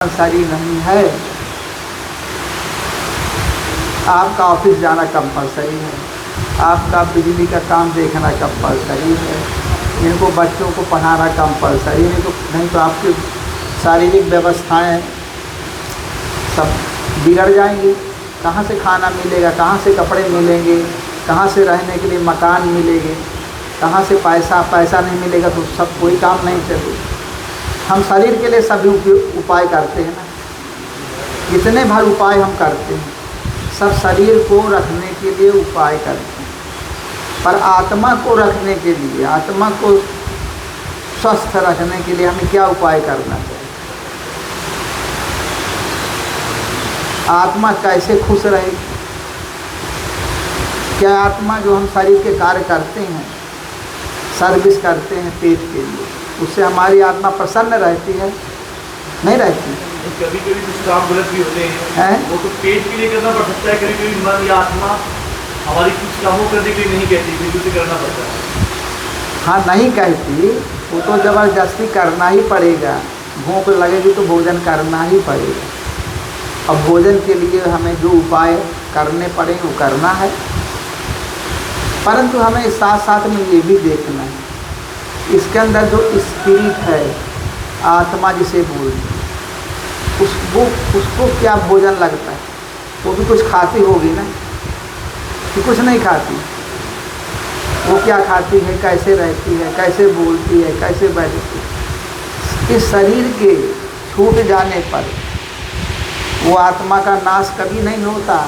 Compulsory नहीं है। आपका ऑफिस जाना कंपलसरी है, आपका बिजली का काम देखना कंपलसरी है, इनको बच्चों को पढ़ाना कंपलसरी नहीं तो आपकी शारीरिक व्यवस्थाएं सब बिगड़ जाएंगी। कहाँ से खाना मिलेगा, कहाँ से कपड़े मिलेंगे, कहाँ से रहने के लिए मकान मिलेंगे, कहाँ से पैसा नहीं मिलेगा तो सब कोई काम नहीं चलेगा। हम शरीर के लिए सभी उपाय करते हैं ना, जितने भर उपाय हम करते हैं सब शरीर को रखने के लिए उपाय करते हैं, पर आत्मा को रखने के लिए, आत्मा को स्वस्थ रखने के लिए हमें क्या उपाय करना चाहिए? आत्मा कैसे खुश रहे? क्या आत्मा जो हम शरीर के कार्य करते हैं, सर्विस करते हैं पेट के लिए, उससे हमारी आत्मा प्रसन्न रहती है? नहीं रहती। कभी कभी कुछ काम गलत भी होते हैं, वो तो पेट के लिए करना पड़ सकता है। कभी कभी मन या आत्मा हमारी कुछ कामों करने के लिए नहीं कहती, फिर उसे करना पड़ता है। हाँ, नहीं कहती, वो तो ज़बरदस्ती करना ही पड़ेगा। भूख लगेगी तो भोजन करना ही पड़ेगा। अब भोजन के लिए हमें जो उपाय करने पड़ेंगे वो करना है, परंतु हमें साथ साथ में ये भी देखना है इसके अंदर जो स्पिरिट है, आत्मा जिसे बोलते हैं, उसको क्या भोजन लगता है? वो भी कुछ खाती होगी ना, कि कुछ नहीं खाती? वो क्या खाती है, कैसे रहती है, कैसे बोलती है, कैसे बैठती है? इस शरीर के छूट जाने पर वो आत्मा का नाश कभी नहीं होता।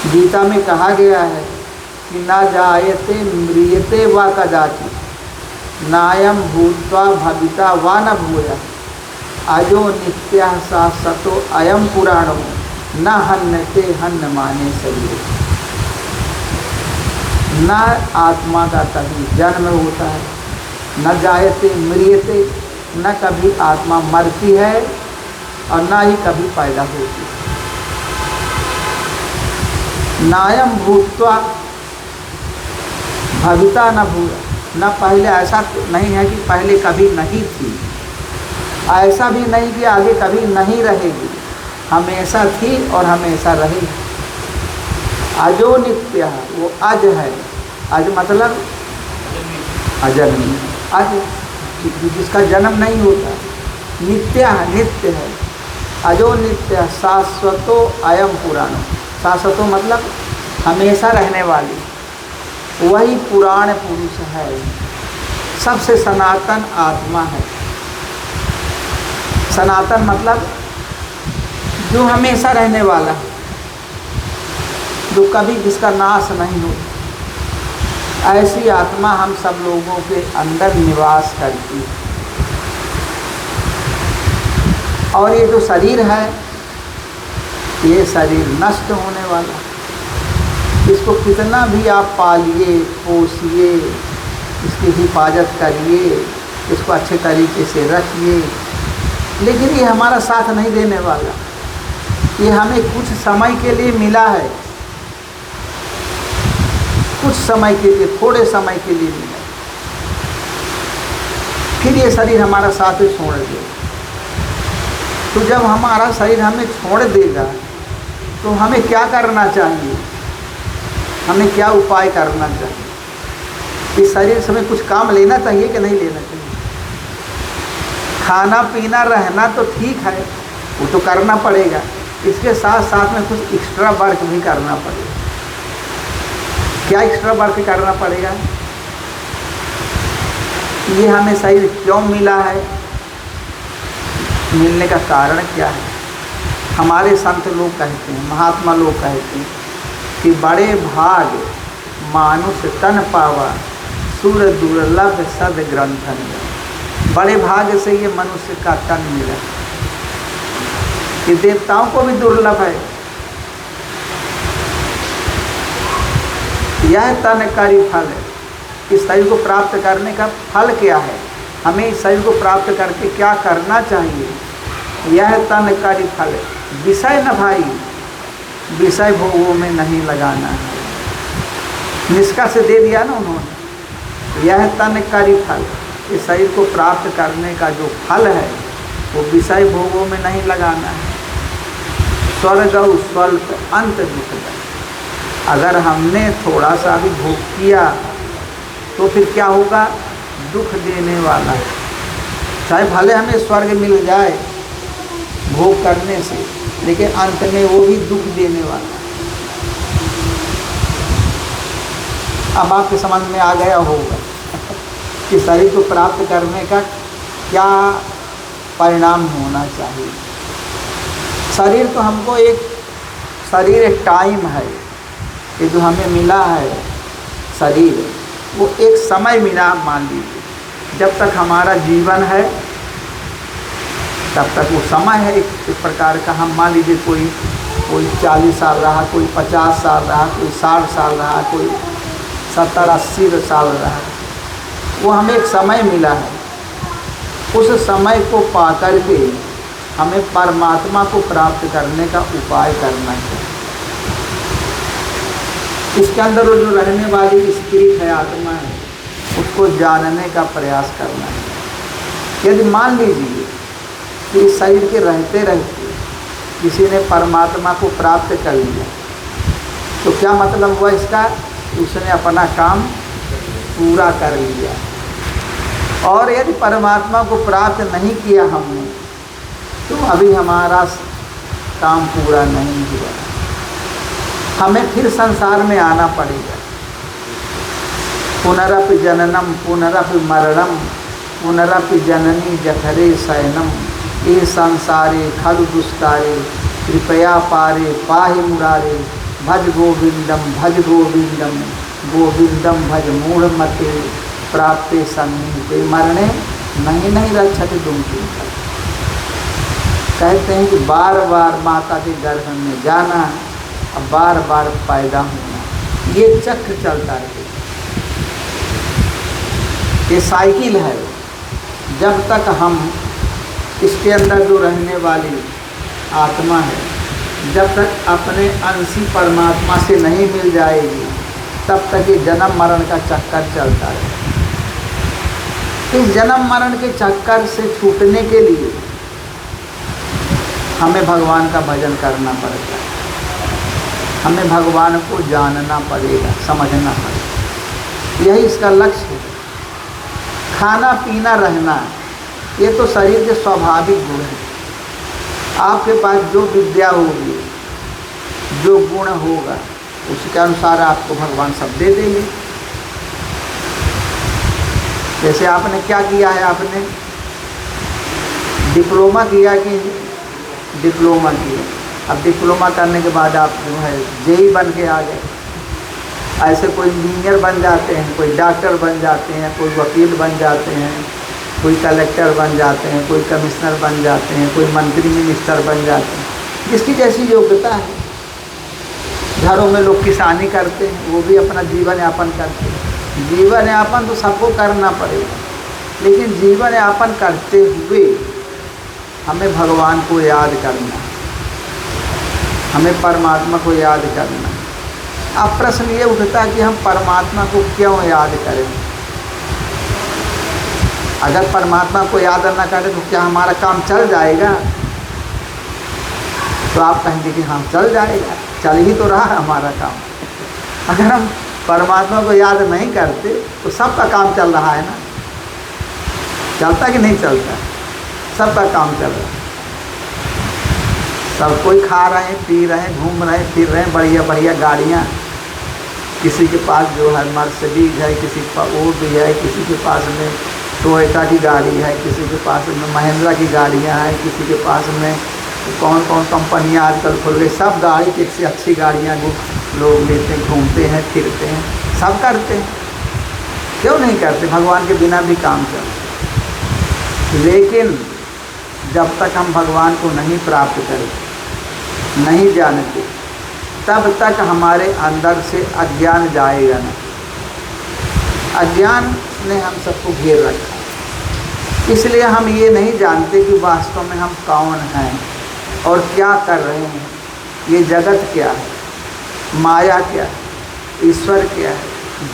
गीता में कहा गया है कि ना जायते म्रियते वा कदाचित्, नायम भूत्वा भविता वा न भूया, अजो नित्यः शाश्वतो अयम पुराणो न हन्यते हन्यमाने शरीरे। न आत्मा का कभी जन्म होता है, न जायते म्रियते, न कभी आत्मा मरती है और न ही कभी पैदा होती है। नायम भूत्वा भविता न भूया, न पहले ऐसा नहीं है कि पहले कभी नहीं थी, ऐसा भी नहीं कि आगे कभी नहीं रहेगी, हमेशा थी और हमेशा रहेगी। अजो नित्य, वो अज है। अज मतलब अजर नहीं, अज जिसका जन्म नहीं होता, नित्य है, नित्य है। अजो नित्य शाश्वतो अयम पुराणो, शाश्वतो मतलब हमेशा रहने वाली, वही पुराण पुरुष है, सबसे सनातन आत्मा है। सनातन मतलब जो हमेशा रहने वाला है, जो कभी जिसका नाश नहीं होता, ऐसी आत्मा हम सब लोगों के अंदर निवास करती है। और ये जो शरीर है, ये शरीर नष्ट होने वाला है। इसको कितना भी आप पालिए पोसिए, इसकी हिफाजत करिए, इसको अच्छे तरीके से रखिए, लेकिन ये हमारा साथ नहीं देने वाला। ये हमें कुछ समय के लिए मिला है, कुछ समय के लिए, थोड़े समय के लिए मिला, फिर ये शरीर हमारा साथ छोड़ देगा। तो जब हमारा शरीर हमें छोड़ देगा तो हमें क्या करना चाहिए? हमें क्या उपाय करना चाहिए? इस शरीर से हमें कुछ काम लेना चाहिए कि नहीं लेना चाहिए? खाना पीना रहना तो ठीक है, वो तो करना पड़ेगा, इसके साथ साथ में कुछ एक्स्ट्रा वर्क भी करना पड़ेगा। क्या एक्स्ट्रा वर्क करना पड़ेगा? ये हमें शरीर क्यों मिला है? मिलने का कारण क्या है? हमारे संत लोग कहते हैं, महात्मा लोग कहते हैं कि बड़े भाग मानुष तन पावा, सुर दुर्लभ सद ग्रंथन। बड़े भाग से ये मनुष्य का तन मिला। ये देवताओं को भी दुर्लभ है। यह तन करी फल है। इस शरीर को प्राप्त करने का फल क्या है? हमें इस शरीर को प्राप्त करके क्या करना चाहिए? यह तन करी फल, विषय न भाई, विषय भोगों में नहीं लगाना है। निष्कर्ष दे दिया ना उन्होंने। यह तन करी फल, इस शरीर को प्राप्त करने का जो फल है वो विषय भोगों में नहीं लगाना है। स्वर्ग स्वल्प अंत दुखदायी। अगर हमने थोड़ा सा भी भोग किया तो फिर क्या होगा, दुख देने वाला है। चाहे भले हमें स्वर्ग मिल जाए भोग करने से, लेकिन अंत में वो भी दुख देने वाला है। अब आपके समझ में आ गया होगा कि शरीर को प्राप्त करने का क्या परिणाम होना चाहिए। शरीर तो हमको शरीर एक टाइम है, ये जो हमें मिला है शरीर, वो एक समय मिला मान लीजिए। जब तक हमारा जीवन है तब तक वो समय है एक प्रकार का। हम मान लीजिए कोई 40 साल रहा, कोई 50 साल रहा, कोई 60 साल रहा, कोई 70-80 साल रहा, वो हमें एक समय मिला है। उस समय को पा कर के हमें परमात्मा को प्राप्त करने का उपाय करना है। इसके अंदर वो जो रहने वाली स्पिरिट है, आत्मा है, उसको जानने का प्रयास करना है। यदि मान लीजिए कि इस शरीर के रहते रहते किसी ने परमात्मा को प्राप्त कर लिया, तो क्या मतलब हुआ इसका, उसने अपना काम पूरा कर लिया। और यदि परमात्मा को प्राप्त नहीं किया हमने, तो अभी हमारा काम पूरा नहीं हुआ, हमें फिर संसार में आना पड़ेगा। पुनरपि जननम पुनरपि मरणम पुनरपि जननी जठरे शयनम ये संसारे खलु दुष्कारे कृपया पारे पाहि मुरारे भज गोविंदम गोविंदम भज मूढ़मते प्राप्ते सन्निहिते मरणे नहीं रक्षति दुमकी। कहते हैं कि बार बार माता के गर्भ में जाना, अब बार बार पैदा होना, ये चक्र चलता है, ये साइकिल है। जब तक हम इसके अंदर जो रहने वाली आत्मा है, जब तक अपने अंशी परमात्मा से नहीं मिल जाएगी, तब तक ये जन्म मरण का चक्कर चलता है। इस जन्म मरण के चक्कर से छूटने के लिए हमें भगवान का भजन करना पड़ेगा, हमें भगवान को जानना पड़ेगा, समझना पड़ेगा। यही इसका लक्ष्य है। खाना पीना रहना, ये तो शरीर के स्वाभाविक गुण हैं। आपके पास जो विद्या होगी, जो गुण होगा, उसके अनुसार आपको भगवान सब दे देंगे। जैसे आपने क्या किया है, आपने डिप्लोमा किया कि डिप्लोमा किया, अब डिप्लोमा करने के बाद आप जो है जेई बन के आ गए। ऐसे कोई इंजीनियर बन जाते हैं, कोई डॉक्टर बन जाते हैं, कोई वकील बन जाते हैं, कोई कलेक्टर बन जाते हैं, कोई कमिश्नर बन जाते हैं, कोई मंत्री मिनिस्टर बन जाते हैं, जिसकी जैसी योग्यता है। घरों में लोग किसानी करते हैं, वो भी अपना जीवन यापन करते हैं। जीवन यापन तो सबको करना पड़ेगा, लेकिन जीवन यापन करते हुए हमें भगवान को याद करना, हमें परमात्मा को याद करना। अब प्रश्न ये उठता है कि हम परमात्मा को क्यों याद करें? अगर परमात्मा को याद न करें तो क्या हमारा काम चल जाएगा? तो आप कहेंगे कि हाँ चल जाएगा, चल ही तो रहा है हमारा काम। अगर हम परमात्मा को याद नहीं करते तो सबका काम चल रहा है ना, चलता कि नहीं चलता? सबका काम चल रहा है, सब कोई खा रहे हैं, पी रहे हैं, घूम रहे हैं, फिर रहे हैं, बढ़िया बढ़िया गाड़ियाँ। किसी के पास जो है मर्सिडीज है, किसी के पास ऑडी है, किसी के पास में टोयोटा की गाड़ी है, किसी के पास में महिंद्रा की गाड़ियाँ हैं, किसी के पास में कौन कौन कंपनियाँ आजकल खुल गई। सब गाड़ी की से अच्छी गाड़ियाँ लोग लेते हैं, घूमते हैं, फिरते हैं, सब करते हैं। क्यों नहीं करते? भगवान के बिना भी काम चलते। लेकिन जब तक हम भगवान को नहीं प्राप्त करें, नहीं जानते, तब तक हमारे अंदर से अज्ञान जाएगा ना। अज्ञान ने हम सबको घेर रखा, इसलिए हम ये नहीं जानते कि वास्तव में हम कौन हैं और क्या कर रहे हैं। ये जगत क्या है, माया क्या है, ईश्वर क्या है,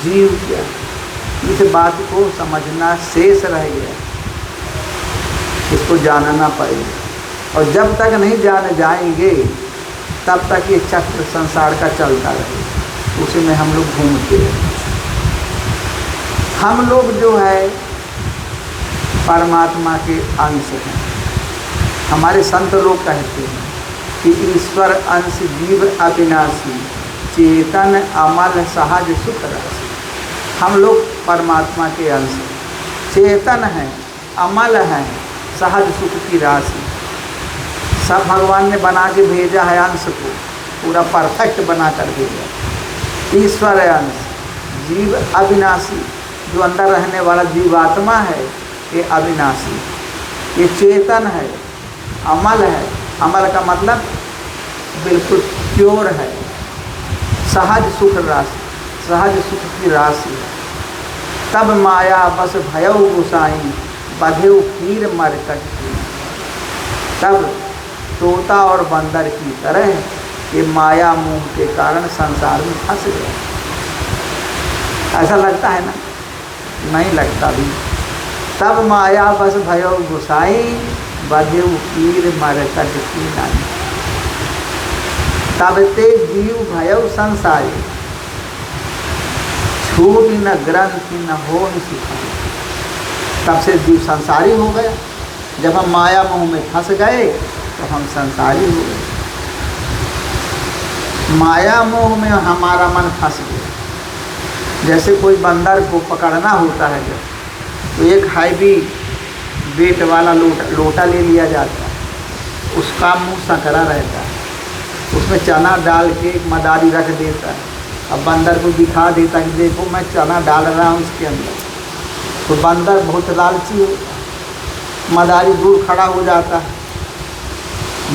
जीव क्या है, इस बात को समझना शेष रह गया। इसको जानना पड़ेगा। और जब तक नहीं जान जाएंगे तब तक ये चक्र संसार का चलता रहेगा, उसी में हम लोग घूमते हैं। हम लोग जो है परमात्मा के अंश हैं। हमारे संत लोग कहते हैं कि ईश्वर अंश जीव अविनाशी, चेतन अमल सहज सुख राशि। हम लोग परमात्मा के अंश हैं, चेतन हैं, अमल हैं, सहज सुख की राशि। सब भगवान ने बना के भेजा है अंश को, पूरा परफेक्ट बना कर भेजा। ईश्वर अंश, जीव अविनाशी, जो अंदर रहने वाला जीवात्मा है ये अविनाशी, ये चेतन है, अमल है। अमल का मतलब बिल्कुल प्योर है, सहज सुख राशि, सहज सुख की राशि है। तब माया बस भयउ गुसाई, बधेउ कीर मरकट की। तब तोता और बंदर की तरह ये माया मोह के कारण संसार में फंस गया। ऐसा लगता है ना? नहीं लगता भी। तब माया बस भयउ गुसाई, बधेउ कीर मरकट की नाई। तब ते जीव भयउ संसारी, छूट न ग्रंथि न हो न सुखाई। तब से जीव संसारी हो गया। जब हम माया मोह में फंस गए तो हम संसारी हो गए। माया मोह में हमारा मन फंस गया। जैसे कोई बंदर को पकड़ना होता है जब, तो एक हैवी वेट वाला लोटा ले लिया जाता है, उसका मुंह संकरा रहता है, उसमें चना डाल के एक मदारी रख देता है। अब बंदर को दिखा देता है कि देखो मैं चना डाल रहा हूँ इसके अंदर। तो बंदर बहुत लालची होता है, मदारी दूर खड़ा हो जाता है।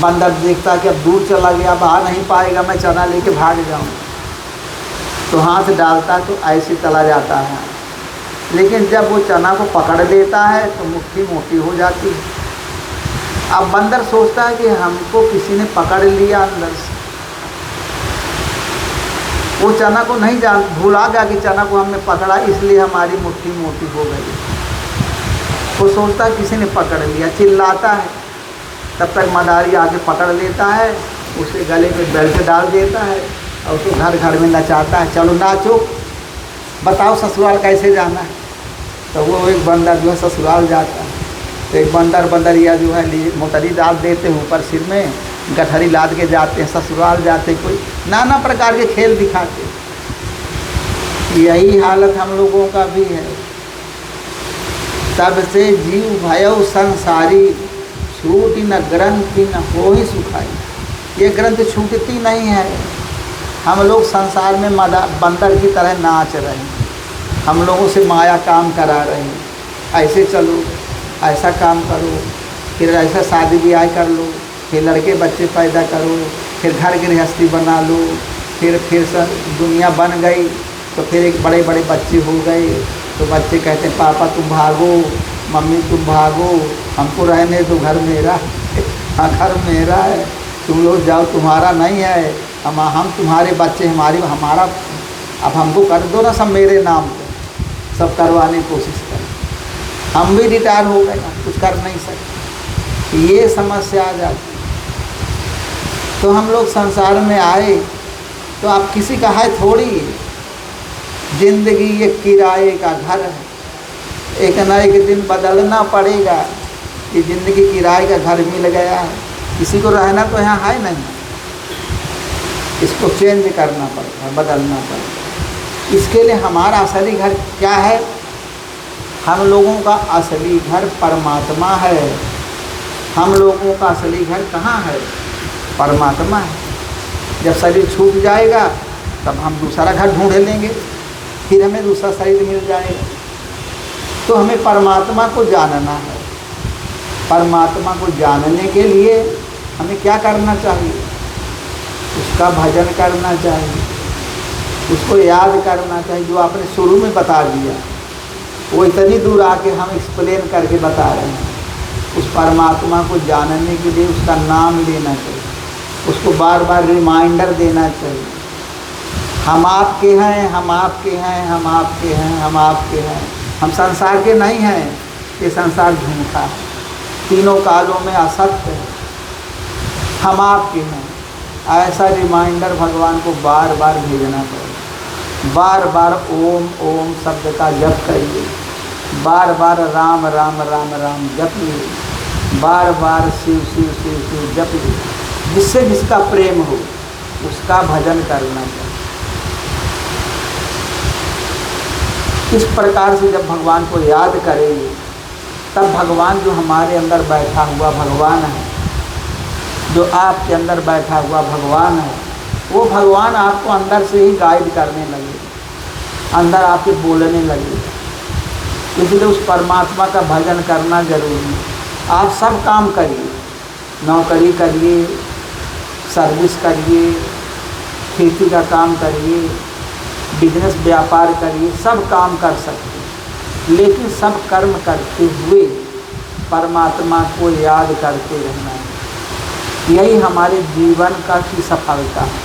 बंदर देखता है कि अब दूर चला गया, अब आ नहीं पाएगा, मैं चना लेके भाग जाऊँ। तो हाथ डालता है तो ऐसे चला जाता है। लेकिन जब वो चना को पकड़ लेता है तो मुट्ठी मोटी हो जाती है। अब बंदर सोचता है कि हमको किसी ने पकड़ लिया अंदर से। वो चना को नहीं भूला गया कि चना को हमने पकड़ा, इसलिए हमारी मुट्ठी मोटी हो गई। वो सोचता है किसी ने पकड़ लिया, चिल्लाता है। तब तक मदारी आके पकड़ लेता है, उसे गले पे बेल्ट डाल देता है और उसको घर घर में नचाता है, चलो नाचो, बताओ ससुराल कैसे जाना है। तो वो एक बंदर जो है ससुराल जाता है। तो एक बंदरिया जो है मोटरी डाल देते हैं ऊपर सिर में, गठरी लाद के जाते हैं ससुराल जाते, कोई नाना प्रकार के खेल दिखाते। यही हालत हम लोगों का भी है। तब से जीव भयउ संसारी, छूट न ग्रंथि न हो ही सुखाई। ये ग्रंथ छूटती नहीं है। हम लोग संसार में बंदर की तरह नाच रहे हैं। हम लोगों से माया काम करा रहे हैं, ऐसे चलो, ऐसा काम करो, फिर ऐसा शादी ब्याह कर लो, फिर लड़के बच्चे पैदा करो, फिर घर गृहस्थी बना लो, फिर सब दुनिया बन गई तो फिर एक बड़े बड़े बच्चे हो गए। तो बच्चे कहते हैं पापा तुम भागो, मम्मी तुम भागो, हमको रहने दो, घर मेरा है। हाँ घर मेरा है, तुम लोग जाओ, तुम्हारा नहीं है। हम तुम्हारे बच्चे, हमारा अब हमको कर दो ना सब मेरे नाम पे। सब करवाने की कोशिश करें। हम भी रिटायर हो गए ना, कुछ कर नहीं सकते। ये समस्या आ जाती। तो हम लोग संसार में आए तो आप किसी का है थोड़ी। जिंदगी एक किराए का घर है, एक ना एक दिन बदलना पड़ेगा। कि ज़िंदगी किराए का घर मिल गया है, किसी को रहना तो यहाँ है नहीं, इसको चेंज करना पड़ेगा, बदलना पड़ेगा। इसके लिए हमारा असली घर क्या है? हम लोगों का असली घर परमात्मा है। हम लोगों का असली घर कहाँ है? परमात्मा है। जब शरीर छूट जाएगा तब हम दूसरा घर ढूंढ लेंगे, फिर हमें दूसरा शरीर मिल जाएगा। तो हमें परमात्मा को जानना है। परमात्मा को जानने के लिए हमें क्या करना चाहिए? उसका भजन करना चाहिए, उसको याद करना चाहिए। जो आपने शुरू में बता दिया वो इतनी दूर आके हम एक्सप्लेन करके बता रहे हैं। उस परमात्मा को जानने के लिए उसका नाम लेना चाहिए, उसको बार बार रिमाइंडर देना चाहिए। हम आपके हैं, हम आपके हैं, हम आपके हैं, हम आपके हैं। हम संसार के नहीं हैं। ये संसार झूठा है। तीनों कालों में असत्य है, हम आपके हैं, ऐसा रिमाइंडर भगवान को बार बार भेजना पड़ेगा। बार बार ओम ओम शब्द का जप करिए, बार बार राम राम राम राम जपिए, बार बार शिव शिव शिव शिव जपिए। जिससे जिसका प्रेम हो उसका भजन करना चाहिए। इस प्रकार से जब भगवान को याद करेंगे तब भगवान जो हमारे अंदर बैठा हुआ भगवान है, जो आपके अंदर बैठा हुआ भगवान है, वो भगवान आपको अंदर से ही गाइड करने लगे, अंदर आपके बोलने लगे। इसलिए उस परमात्मा का भजन करना जरूरी है। आप सब काम करिए, नौकरी करिए, सर्विस करिए, खेती का काम करिए, बिजनेस व्यापार करिए, सब काम कर सकते हैं, लेकिन सब कर्म करते हुए परमात्मा को याद करते रहना है। यही हमारे जीवन का की सफलता है।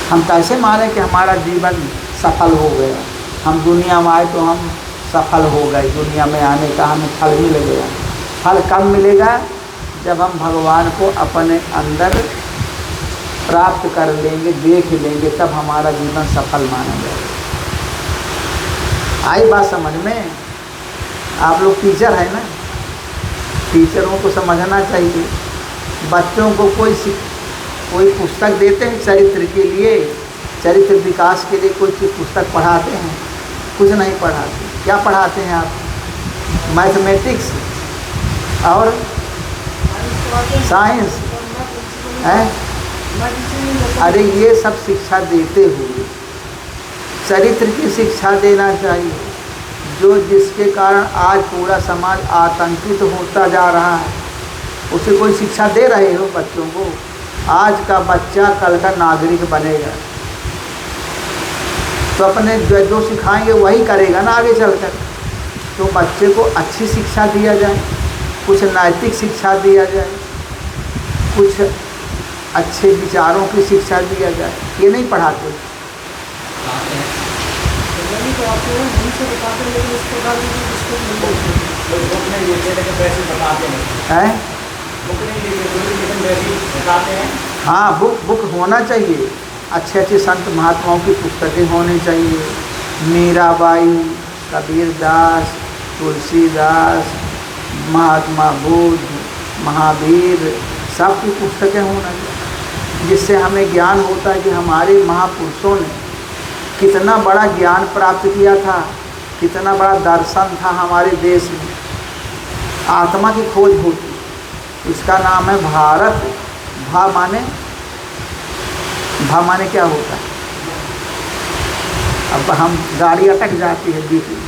हम कैसे माने कि हमारा जीवन सफल हो गया? हम दुनिया में आए तो हम सफल हो गए, दुनिया में आने का हमें फल मिल गया। फल कब मिलेगा? जब हम भगवान को अपने अंदर प्राप्त कर लेंगे, देख लेंगे, तब हमारा जीवन सफल माना जाएगा। आई बात समझ में? आप लोग टीचर हैं ना, टीचरों को समझना चाहिए। बच्चों को कोई पुस्तक देते हैं चरित्र के लिए, चरित्र विकास के लिए कोई पुस्तक पढ़ाते हैं? कुछ नहीं पढ़ाते। क्या पढ़ाते हैं आप? मैथमेटिक्स और साइंस है। अरे ये सब शिक्षा देते हुए चरित्र की शिक्षा देना चाहिए, जो जिसके कारण आज पूरा समाज आतंकित होता जा रहा है। उसे कोई शिक्षा दे रहे हो बच्चों को? आज का बच्चा कल का नागरिक बनेगा, तो अपने जो सिखाएंगे वही करेगा ना आगे चलकर। तो बच्चे को अच्छी शिक्षा दिया जाए, कुछ नैतिक शिक्षा दिया जाए, कुछ अच्छे विचारों की शिक्षा दिया जाए। ये नहीं पढ़ाते हैं। हाँ, बुक होना चाहिए। अच्छे अच्छे संत महात्माओं की पुस्तकें होनी चाहिए। मीराबाई, कबीरदास, तुलसीदास, महात्मा बुद्ध, महावीर, सब की पुस्तकें होना चाहिए, जिससे हमें ज्ञान होता है कि हमारे महापुरुषों ने कितना बड़ा ज्ञान प्राप्त किया था, कितना बड़ा दर्शन था हमारे देश में। आत्मा की खोज होती, इसका नाम है भारत। भा माने क्या होता है? अब हम गाड़ी अटक जाती है बीच में,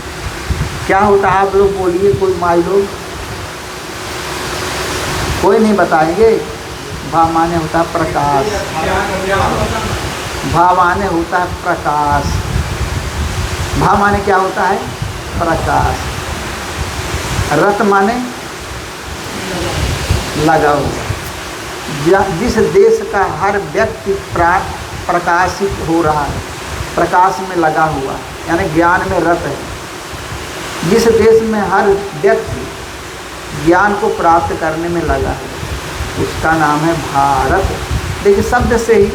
क्या होता है? आप लोग बोलिए, कोई माई लोग, कोई नहीं बताएंगे। भा माने होता है प्रकाश, भा माने होता है प्रकाश। भा माने क्या होता है? प्रकाश। रत माने लगा हुआ। जिस देश का हर व्यक्ति प्रकाशित हो रहा है, प्रकाश में लगा हुआ, यानी ज्ञान में रत है, जिस देश में हर व्यक्ति ज्ञान को प्राप्त करने में लगा है, उसका नाम है भारत। देखिए, शब्द से ही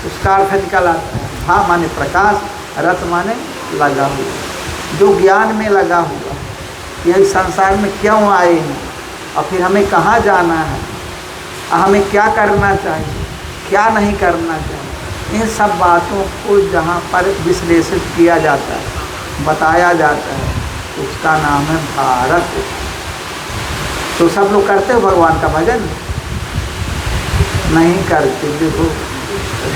उसका अर्थ निकल आता है। भा माने प्रकाश, रत माने लगा हुआ। जो ज्ञान में लगा हुआ, यह संसार में क्यों आए हैं और फिर हमें कहाँ जाना है, हमें क्या करना चाहिए, क्या नहीं करना चाहिए, इन सब बातों को जहाँ पर विश्लेषित किया जाता है, बताया जाता है, उसका नाम है भारत। तो सब लोग करते हो भगवान का भजन? नहीं करते। देखो,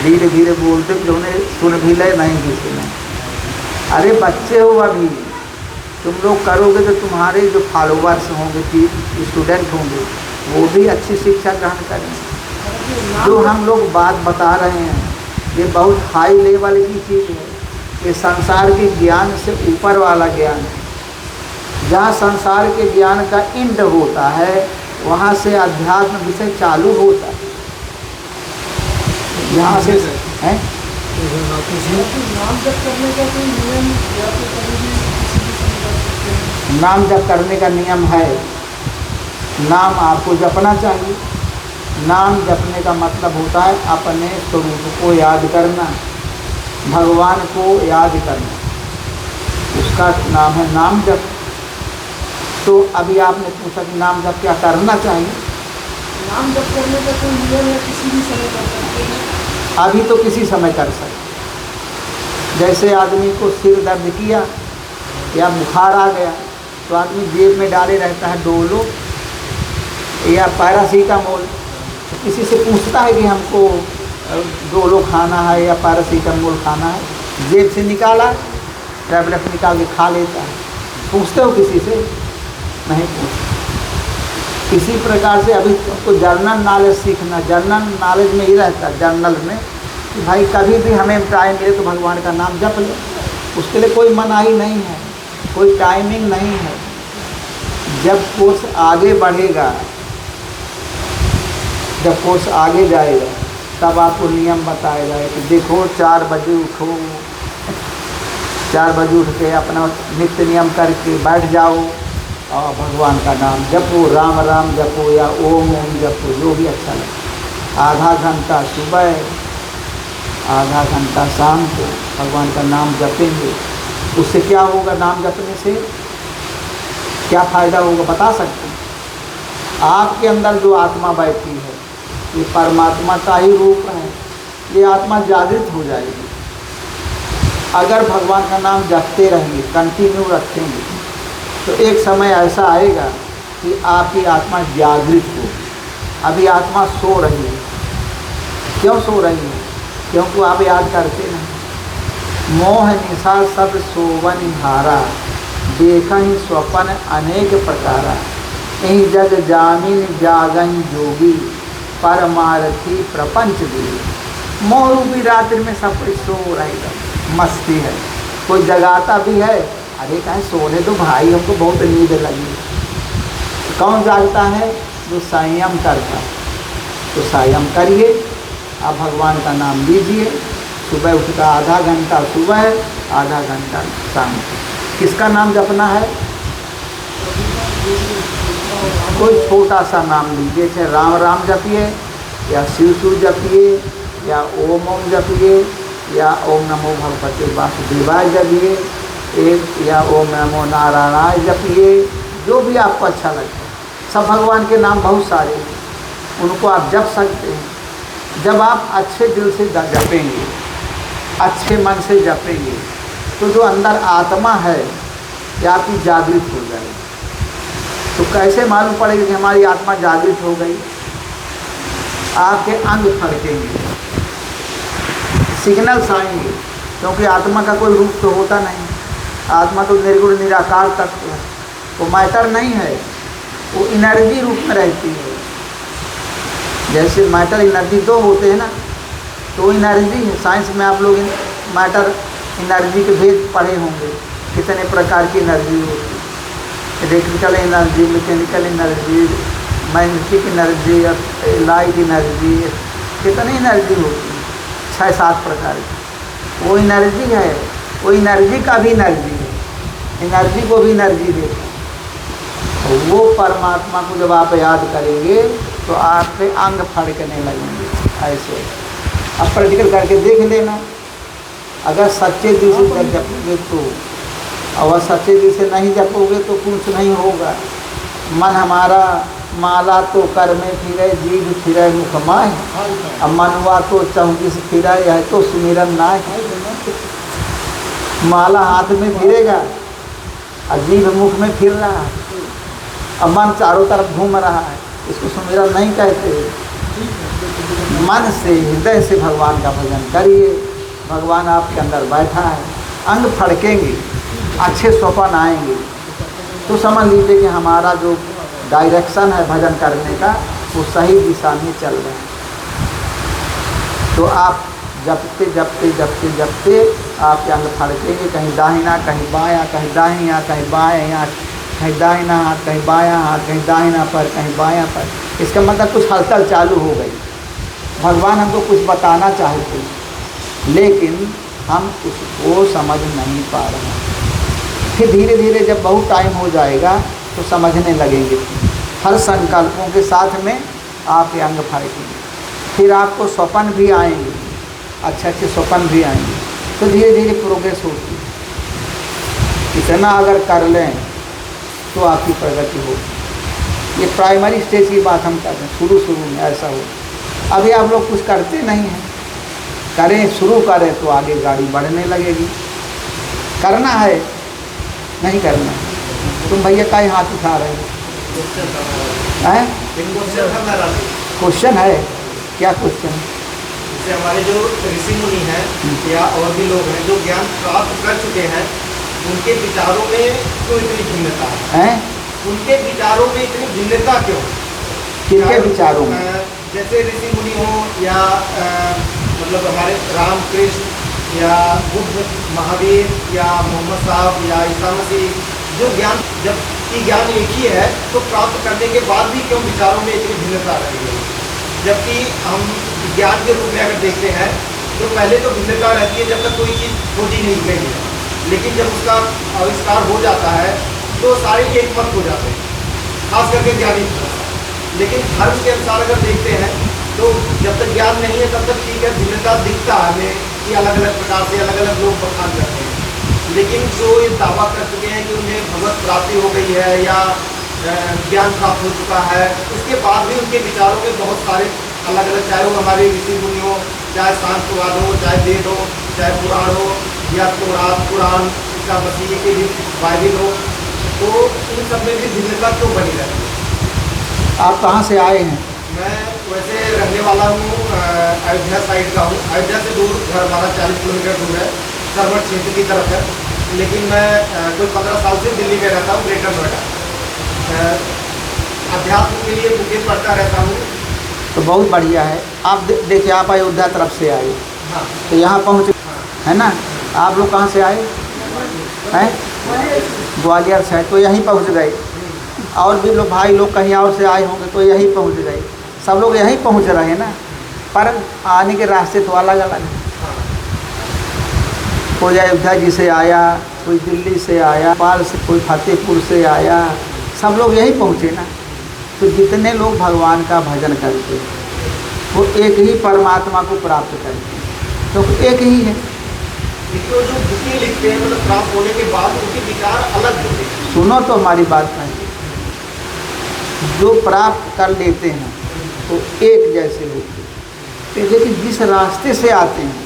धीरे धीरे बोलते, जो उन्हें सुन भी ले, नहीं भी सुने। अरे बच्चे हो अभी, तुम लोग करोगे तो तुम्हारे जो फॉलोवर्स होंगे, स्टूडेंट होंगे, वो भी अच्छी शिक्षा ग्रहण करेंगे। जो हम लोग बात बता रहे हैं, ये बहुत हाई लेवल की चीज़ है। ये संसार के ज्ञान से ऊपर वाला ज्ञान है। जहाँ संसार के ज्ञान का इंड होता है, वहाँ से अध्यात्म विषय चालू होता है। यहाँ से है नाम जप करने का नियम है। नाम आपको जपना चाहिए। नाम जपने का मतलब होता है अपने स्वरूप को याद करना, भगवान को याद करना, उसका नाम है नाम जप। तो अभी आपने पूछा कि नाम जप क्या करना चाहिए। नाम जप करने का कोई नियम है, किसी भी समय कर सकते हैं? अभी तो किसी समय कर सकते। जैसे आदमी को सिर दर्द किया या बुखार आ गया तो आदमी जेब में डाले रहता है डोलो या पैरासीटामोल। किसी से पूछता है कि हमको डोलो खाना है या पैरासीटामोल खाना है, जेब से निकाला टैबलेट निकाल के खा लेता है। पूछते हो किसी से? नहीं पूछते। इसी प्रकार से अभी तुमको जर्नल नॉलेज सीखना, जर्नल नॉलेज में ही रहता है, जर्नल में कि भाई कभी भी हमें टाइम मिले तो भगवान का नाम जप ले। उसके लिए कोई मनाही नहीं है, कोई टाइमिंग नहीं है। जब कोर्स आगे बढ़ेगा, जब कोर्स आगे जाएगा तब आपको नियम बताया जाए कि देखो 4 बजे उठो, 4 बजे उठ के अपना नित्य नियम करके बैठ जाओ और भगवान का नाम जपो, राम राम जपो या ओम ओम जपो, जो भी अच्छा लगे। आधा घंटा सुबह, आधा घंटा शाम को भगवान का नाम जपेंगे। उससे क्या होगा? नाम जपने से क्या फ़ायदा होगा बता सकते हैं? आपके अंदर जो आत्मा बैठी है ये परमात्मा का ही रूप है, ये आत्मा जागृत हो जाएगी। अगर भगवान का नाम जपते रहेंगे, कंटिन्यू रखेंगे, तो एक समय ऐसा आएगा कि आपकी आत्मा जागृत हो। अभी आत्मा सो रही है। क्यों सो रही है? क्योंकि आप याद करते नहीं। मोह निशा सब सोवन हारा, देखहि स्वपन अनेक प्रकारा, यही जग जामिन जागन जोगी, परमार्थी प्रपंच देवी। मोह रूपी रात्रि में सब कोई सो रहेगा, मस्ती है। कोई जगाता भी है, अरे कहीं सोने तो भाई, हमको बहुत नींद लगी। कौन जागता है? जो संयम करता है। तो संयम करिए, आप भगवान का नाम लीजिए। सुबह उठकर आधा घंटा सुबह, आधा घंटा शाम। किसका नाम जपना है? कोई छोटा सा नाम लीजिए, चाहे राम राम जपिए या शिव शिव जपिए या ओम ओम जपिए या ओम नमो भगवते वासुदेवाय जपिए, एक या ओम नमो नारायणाय जपिए, जो भी आपको अच्छा लगता है। सब भगवान के नाम बहुत सारे हैं, उनको आप जप सकते हैं। जब आप अच्छे दिल से जपेंगे, अच्छे मन से जपेंगे, तो जो अंदर आत्मा है ये आपकी जागृत हो जाएगी। तो कैसे मालूम पड़ेगा कि हमारी आत्मा जागृत हो गई? आपके अंग फड़केंगे, सिग्नल्स आएंगे, क्योंकि आत्मा का कोई रूप तो होता नहीं। आत्मा तो निर्गुण निराकार तत्व है, वो मैटर नहीं है, वो एनर्जी रूप में रहती है। जैसे मैटर एनर्जी दो होते हैं ना, तो एनर्जी है। साइंस में आप लोग मैटर एनर्जी के भेद पढ़े होंगे, कितने प्रकार की एनर्जी होती है। Electrical energy, mechanical energy, magnetic energy, light energy, कितनी एनर्जी होती है? 6-7 प्रकार की। वो एनर्जी है, वो एनर्जी का भी एनर्जी है, एनर्जी को भी एनर्जी देता है। वो परमात्मा को जब आप याद करेंगे तो आपके अंग फड़कने लगेंगे ऐसे। अब प्रैक्टिकल करके देख लेना। अगर सच्चे दिल से जपोगे तो, और सच्चे दिल से नहीं जपोगे तो कुछ नहीं होगा। मन हमारा माला तो कर में फिरे, जीभ फिरे मुख माय, अब मनवा तो चौंतीस फिरे, यह तो सुमिरन नाय। माला हाथ में फिरेगा और जीभ मुख में फिर रहा है, अब मन चारों तरफ घूम रहा है, इसको सुमिरन नहीं कहते। मन से, हृदय से भगवान का भजन करिए। भगवान आपके अंदर बैठा है, अंग फड़केंगे, अच्छे स्वप्न आएंगे, तो समझ लीजिए कि हमारा जो डायरेक्शन है भजन करने का वो सही दिशा में चल रहा है। तो आप जपते जपते जपते जपते आपके अंग फड़केंगे, कहीं दाहिना कहीं बायां, कहीं दाहिना कहीं बायां, कहीं दाहिना हाथ कहीं बायां हाथ, कहीं दाहिना पर कहीं बायां पर। इसका मतलब कुछ हलचल चालू हो गई। भगवान हमको कुछ बताना चाहते, लेकिन हम उसको समझ नहीं पा रहे हैं। फिर धीरे धीरे जब बहुत टाइम हो जाएगा तो समझने लगेंगे। हर संकल्पों के साथ में आप ये अंग फड़केंगे। फिर आपको स्वप्न भी आएंगे, अच्छे अच्छे स्वप्न भी आएंगे। तो धीरे धीरे प्रोग्रेस होती है। इतना अगर कर लें तो आपकी प्रगति होगी। ये प्राइमरी स्टेज की बात हम कर रहे हैं, शुरू में ऐसा हो। अभी आप लोग कुछ करते नहीं हैं, करें, शुरू करें तो आगे गाड़ी बढ़ने लगेगी। करना है, नहीं करना। तुम भैया का ही हाथ उठा रहे हो? क्वेश्चन है? क्या क्वेश्चन? जैसे हमारे जो ऋषि मुनि हैं या और भी लोग हैं जो ज्ञान प्राप्त कर चुके हैं, उनके विचारों में क्यों इतनी भिन्नता है? उनके विचारों में इतनी भिन्नता क्यों? किनके विचारों में? जैसे ऋषि मुनि हो या मतलब हमारे राम कृष्ण या बुद्ध, महावीर या मोहम्मद साहब या ईसा मसीह, जो ज्ञान जबकि ज्ञान एक ही है तो प्राप्त करने के बाद भी क्यों विचारों में इतनी भिन्नता रही है? जबकि हम ज्ञान के रूप में अगर देखते हैं तो पहले तो भिन्नता रहती है जब तक कोई चीज़ खोजी नहीं गई है, लेकिन जब उसका आविष्कार हो जाता है तो सारे एक मत हो जाते हैं, खास करके ज्ञानी। लेकिन धर्म के अनुसार अगर देखते हैं तो जब तक ज्ञान नहीं है तब तक ठीक है, भिन्नता दिखता है हमें कि अलग अलग प्रकार से अलग अलग लोग बखान करते हैं। लेकिन जो ये दावा कर चुके हैं कि उन्हें भगवत प्राप्ति हो गई है या ज्ञान प्राप्त हो चुका है, उसके बाद भी उनके विचारों में बहुत सारे अलग अलग, चाहे वो हमारे ऋषि मुनि हो, चाहे शांतवाद हो, चाहे वेद हो, चाहे पुराण हो या पुराण ईसा मसीह के भी बाइबिल हो, तो इन सब में भी भिन्नता क्यों बनी रहती है? आप कहाँ से आए हैं? मैं वैसे रहने वाला हूँ अयोध्या साइड का हूँ। अयोध्या से दूर घर हमारा 40 किलोमीटर दूर है, सरवट क्षेत्र की तरफ है। लेकिन मैं कोई 15 साल से दिल्ली में रहता हूँ, ग्रेटर नोएडा। अध्यात्म के लिए बुकें पढ़ता रहता हूँ। तो बहुत बढ़िया है। आप देखिए, आप अयोध्या तरफ से आए, हाँ, तो यहाँ पहुँच, है ना? आप लोग कहाँ से आए हैं? ग्वालियर से। तो यहीं पहुँच गए। और भी लोग भाई लोग कहीं और से आए होंगे तो यहीं पहुँच गए। सब लोग यहीं पहुँच रहे हैं ना, पर आने के रास्ते तो अलग अलग हैं। कोई अयोध्या जी से आया, कोई दिल्ली से आया, पाल से, कोई फतेहपुर से आया, सब लोग यहीं पहुँचे ना। तो जितने लोग भगवान का भजन करते हैं वो एक ही परमात्मा को प्राप्त करते हैं, तो एक ही है। तो जो बुकें लिखते हैं मतलब प्राप्त होने के बाद उनके विचार अलग होते हैं। सुनो तो हमारी बात है, जो प्राप्त कर लेते हैं तो एक जैसे होते हैं। लेकिन जिस रास्ते से आते हैं,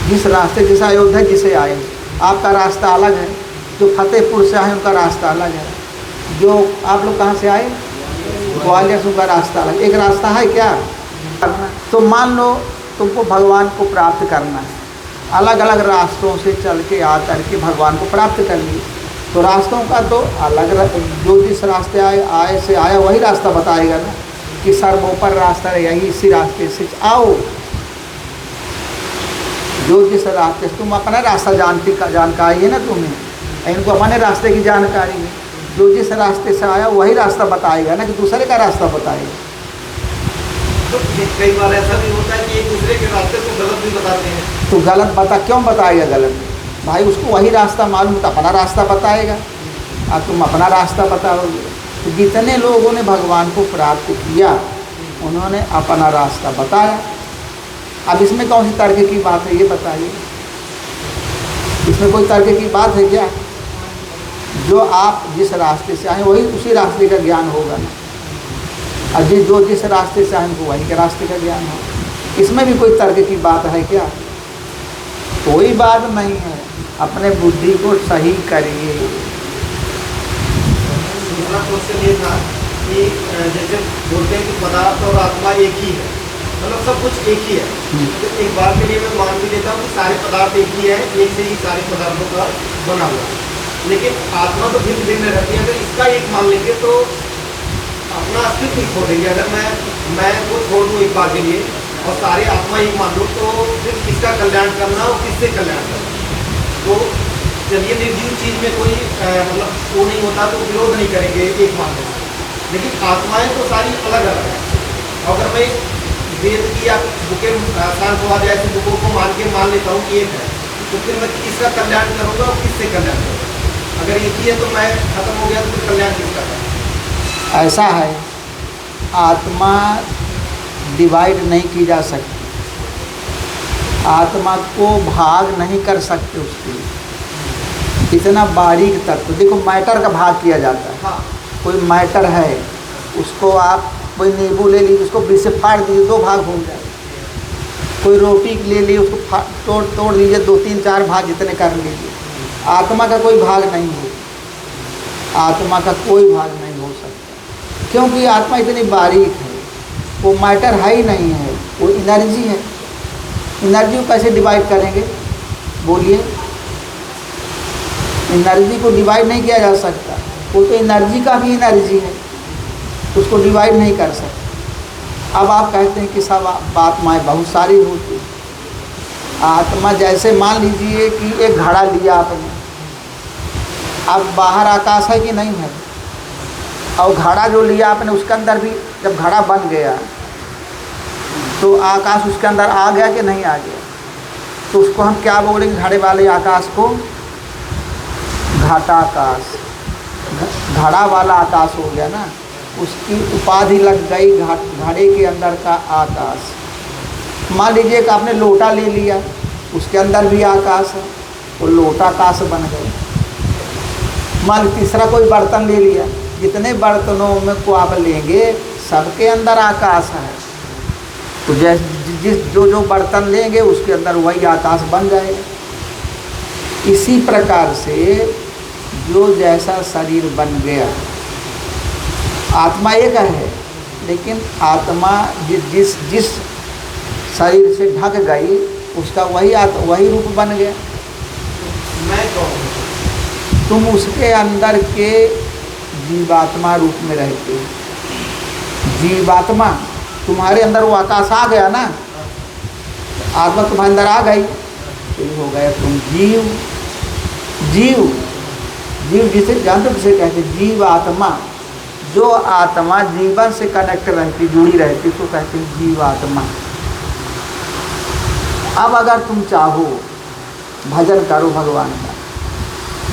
जिस रास्ते, जैसे अयोध्या जी से आए, आपका रास्ता अलग है। जो फतेहपुर से आए उनका रास्ता अलग है। जो आप लोग कहाँ से आए, ग्वालियर से, उनका रास्ता अलग। एक रास्ता है क्या? तो मान लो तुमको भगवान को प्राप्त करना है, अलग अलग रास्तों से चल के आ करके भगवान को प्राप्त कर लिए, तो रास्तों का तो अलग, जो जिस रास्ते आए से आया वही रास्ता बताएगा ना कि सर्वोपर रास्ता है, यही इसी रास्ते से आओ। जो जिस रास्ते से, तुम अपना रास्ता जानकारी है ना तुम्हें, इनको अपने रास्ते की जानकारी है। जो जिस रास्ते से आया वही रास्ता बताएगा ना, कि दूसरे का रास्ता बताएगा। तो कई बार ऐसा भी होता है कि एक दूसरे के रास्ते को गलत भी बताते हैं। तो गलत क्यों बताएगा गलत? भाई उसको वही रास्ता मालूम, तो अपना रास्ता बताएगा और तुम अपना रास्ता बताओगे। तो जितने लोगों ने भगवान को प्राप्त किया उन्होंने अपना रास्ता बताया। अब इसमें कौन सी तर्क की बात है, ये बताइए। इसमें कोई तर्क की बात है क्या? जो आप जिस रास्ते से आए वही उसी रास्ते का ज्ञान होगा ना, और जो जिस रास्ते से आए उनको वही के रास्ते का ज्ञान होगा। इसमें भी कोई तर्क की बात है क्या? कोई बात नहीं है। अपने बुद्धि को सही करिए। दूसरा क्वेश्चन ये था कि जैसे बोलते हैं कि पदार्थ और आत्मा एक ही है, मतलब सब कुछ एक ही है। तो एक बार के लिए मैं मान भी लेता हूँ कि सारे पदार्थ एक ही है, एक से ही सारे पदार्थों का बना हुआ है। लेकिन आत्मा तो भिन्न भिन्न रहती है। अगर इसका एक मान लेंगे तो अपना अस्तित्व ही खो देंगे। अगर मैं को छोड़ दूँ एक बार के लिए और सारे आत्मा एक मान लो, तो फिर किसका कल्याण करना और किससे कल्याण करना? तो जब ये निर्जीव चीज़ में कोई मतलब वो नहीं होता तो विरोध नहीं करेंगे एक मानने से। लेकिन आत्माएं तो सारी अलग अलग हैं। अगर मैं वेद की या बुकें शांतवाद जैसी बुकों को मान लेता हूँ कि एक है, तो फिर मैं किसका कल्याण करूँगा और किससे कल्याण करूँगा? अगर एक ही है तो मैं खत्म हो गया तो फिर कल्याण किसका है? ऐसा है, आत्मा डिवाइड नहीं की जा सकती, आत्मा को भाग नहीं कर सकते उसके। इतना बारीक तत्व, देखो मैटर का भाग किया जाता है। हाँ। कोई मैटर है, उसको आप कोई नींबू ले लीजिए, उसको बीच से फाड़ दीजिए, 2 भाग हो जाए। कोई रोटी ले ली, उसको तोड़ दीजिए, 2, 3, 4 भाग जितने कर लीजिए। आत्मा का कोई भाग नहीं हो, आत्मा का कोई भाग नहीं हो सकता, क्योंकि आत्मा इतनी बारीक है, वो मैटर है ही नहीं है, वो एनर्जी है। एनर्जी को कैसे डिवाइड करेंगे, बोलिए? एनर्जी को डिवाइड नहीं किया जा सकता, वो तो एनर्जी का भी एनर्जी है, उसको डिवाइड नहीं कर सकते। अब आप कहते हैं कि सब आत्माएँ बहुत सारी होती, आत्मा जैसे मान लीजिए कि एक घड़ा लिया आपने, अब बाहर आकाश है कि नहीं है, और घड़ा जो लिया आपने उसके अंदर भी जब घड़ा बन गया तो आकाश उसके अंदर आ गया कि नहीं आ गया, तो उसको हम क्या बोलेंगे? घड़े वाले आकाश को घटाकाश, घड़ा वाला आकाश हो गया ना, उसकी उपाधि लग गई घड़े के अंदर का आकाश। मान लीजिए कि आपने लोटा ले लिया, उसके अंदर भी आकाश है, वो लोटाकाश बन गए। मान तीसरा कोई बर्तन ले लिया, जितने बर्तनों में को आप लेंगे सबके अंदर आकाश है, तो जैसे जो बर्तन लेंगे उसके अंदर वही आकाश बन जाएगा। इसी प्रकार से जो जैसा शरीर बन गया, आत्मा एक है, लेकिन आत्मा जिस शरीर से ढक गई उसका वही रूप बन गया। मैं कहूँ तुम उसके अंदर के जीवात्मा रूप में रहते हो। जीवात्मा तुम्हारे अंदर वो आकाश आ गया ना, आत्मा तुम्हारे अंदर आ गई, तो हो गया तुम जीव। जीव जिसे जानते हो, जिसे कहते जीव आत्मा। जो आत्मा जीवन से कनेक्ट रहती, जुड़ी रहती, तो कहते हैं जीवात्मा। अब अगर तुम चाहो भजन करो भगवान का,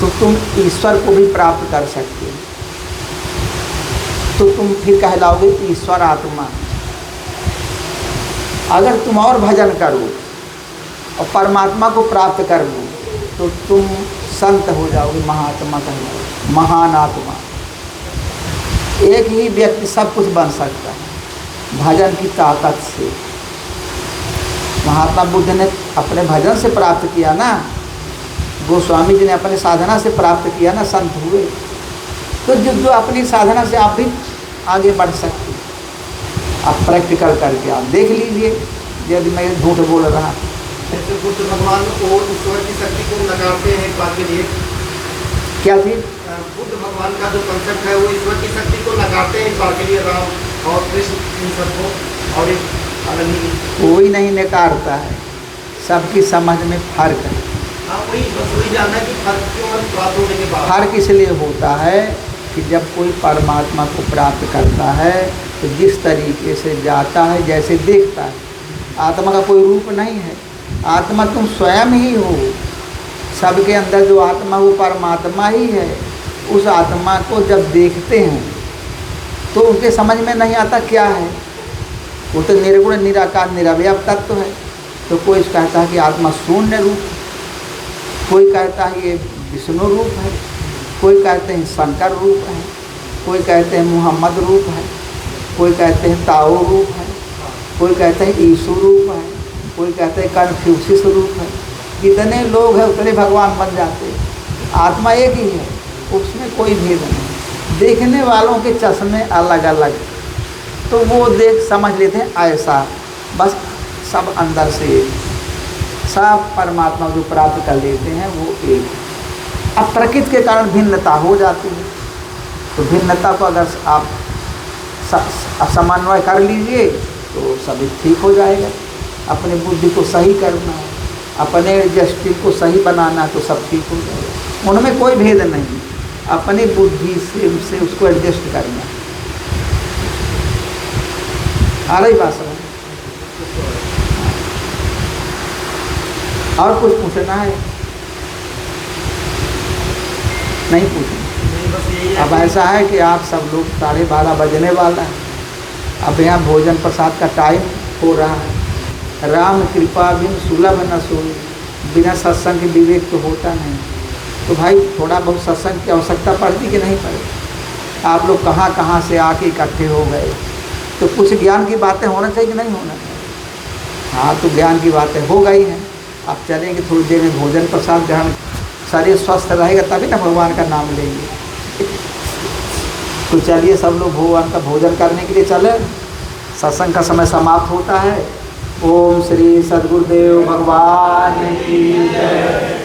तो तुम ईश्वर को भी प्राप्त कर सकते हो, तो तुम फिर कहलाओगे ईश्वर आत्मा। अगर तुम और भजन करो और परमात्मा को प्राप्त कर लो, तो तुम संत हो जाओगे, महात्मा कहलाओगे, महान आत्मा। एक ही व्यक्ति सब कुछ बन सकता है भजन की ताकत से। महात्मा बुद्ध ने अपने भजन से प्राप्त किया ना, गोस्वामी जी ने अपने साधना से प्राप्त किया ना, संत हुए। तो जो अपनी साधना से आप भी आगे बढ़ सकते, आप प्रैक्टिकल करके आप देख लीजिए, यदि मैं झूठ बोल रहा। जैसे बुद्ध भगवान को ईश्वर की शक्ति को नकारते हैं एक बात के लिए, क्या चीज़? बुद्ध भगवान का जो कंसेप्ट है वो ईश्वर की शक्ति को नकारते हैं इस बात के लिए, राम और कृष्ण इन सबको, और एक कोई नहीं नकारता है, सबकी समझ में फर्क है। हाँ, वही जानना है कि फर्क क्यों प्राप्त होने के बाद। फर्क इसलिए होता है कि जब कोई परमात्मा को प्राप्त करता है तो जिस तरीके से जाता है, जैसे देखता है, आत्मा का कोई रूप नहीं है, आत्मा तुम स्वयं ही हो। सबके अंदर जो आत्मा वो परमात्मा ही है। उस आत्मा को जब देखते हैं तो उनके समझ में नहीं आता क्या है, वो तो निर्गुण निराकार निरवय तत्व है। तो कोई कहता है कि आत्मा शून्य रूप, कोई कहता है ये विष्णु रूप है, कोई कहते हैं शंकर रूप है, कोई कहते हैं मोहम्मद रूप है, कोई कहते हैं ताओ रूप है, कोई कहते हैं यीशु रूप है, कोई कहते हैं कन्फ्यूशियस रूप है। जितने लोग हैं उतने भगवान बन जाते हैं। आत्मा एक ही है, उसमें कोई भेद नहीं। देखने वालों के चश्मे अलग अलग, तो वो देख समझ लेते हैं ऐसा, बस सब अंदर से सब परमात्मा जो प्राप्त कर लेते हैं वो एक। अब प्रकृति के कारण भिन्नता हो जाती है, तो भिन्नता को अगर आप समन्वय कर लीजिए तो सभी ठीक हो जाएगा। अपने बुद्धि को सही करना है, अपने एडजस्टिंग को सही बनाना है, तो सब ठीक हो जाएगा। उनमें कोई भेद नहीं, अपनी बुद्धि से उसको एडजस्ट करना। आ रही बात समझ? और कुछ पूछना है? नहीं पूछना? बस यही है अब ऐसा है कि आप सब लोग 12:30 बजने वाला है, अब यहाँ भोजन प्रसाद का टाइम हो रहा है। राम कृपा बिन सुलभ न सोई, बिना सत्संग के विवेक तो होता नहीं। तो भाई थोड़ा बहुत सत्संग की आवश्यकता पड़ती कि नहीं पड़ती? आप लोग कहाँ कहाँ से आके इकट्ठे हो गए, तो कुछ ज्ञान की बातें होना चाहिए कि नहीं होना चाहिए? हाँ, तो ज्ञान की बातें हो गई हैं। अब चलेंगे थोड़ी देर में भोजन प्रसाद ग्रहण, शरीर स्वस्थ रहेगा तभी ना भगवान का नाम लेंगे। तो चलिए सब लोग भगवान का भोजन करने के लिए चले, सत्संग का समय समाप्त होता है। ओम श्री सद्गुरुदेव भगवान की जय।